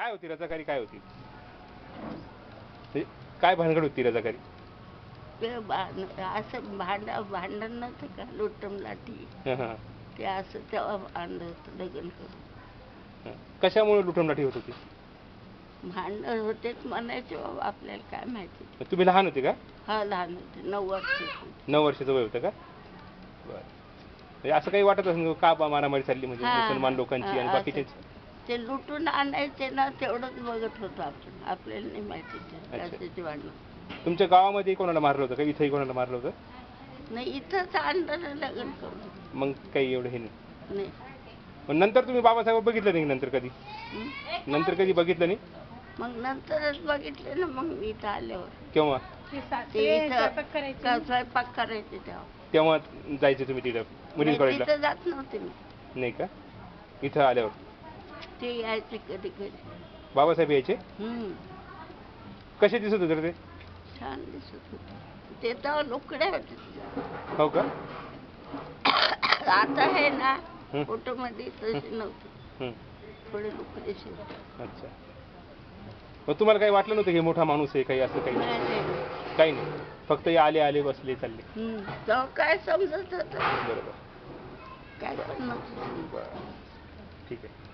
काय होती रजाकारी, काय होती काय भानगड होती रजाकारी? ते असं भांडण नव्हतं का, लुटम लाठी, ते असं तेव्हा आणलं होतं लग्न करून. कशामुळे लुटम लाठी होत होती? भांडण होतेच म्हणायचे बाबा, आपल्याला काय माहिती. तुम्ही लहान होते का? हा लहान होते, 9 वर्षाची. 9 वर्षाचं वय होतं का? बरं. असं काही वाटत असेल का मारामारी चालली म्हणजे मुसलमान लोकांची आणि बाकीचे? ते लुटून आणायचे ना, तेवढंच बघत होतो आपण, आपल्याला नाही माहिती त्याची भांडण. तुमच्या गावामध्ये कोणाला मारलं होतं का? इथंही कोणाला मारलं होतं? नाही, इथंच आणलं ना लग्न करून. मग काही एवढं हे नाही. नाही. पण नंतर तुम्ही बाबासाहेब बघितलं नाही? नंतर कधी बघितलं नाही? मग नंतरच बघितले ना, मग इथं आल्यावर. केव्हा? ते इथं स्वयंपाक करायचे तेव्हा जायचे तुम्ही तिथं मुली कॉलेजला? तिथं जात नव्हते मी. नाही का? इथं आल्यावर ते यायचे कधी कधी. बाबासाहेब यायचे? कसे दिसत होते ते? छान दिसत होते ते, तेव्हा लुकडे होते. हो का? आता आहे ना फोटो मध्ये तसे नव्हते, थोडे लुकडे. अच्छा. मग तुम्हाला काही वाटलं नव्हतं की मोठा माणूस आहे काही, असं काही? काही नाही, फक्त आले आले बसले चालले. तेव्हा काय समजत होतं? बरोबर. काय पण नव्हतं. ठीक आहे.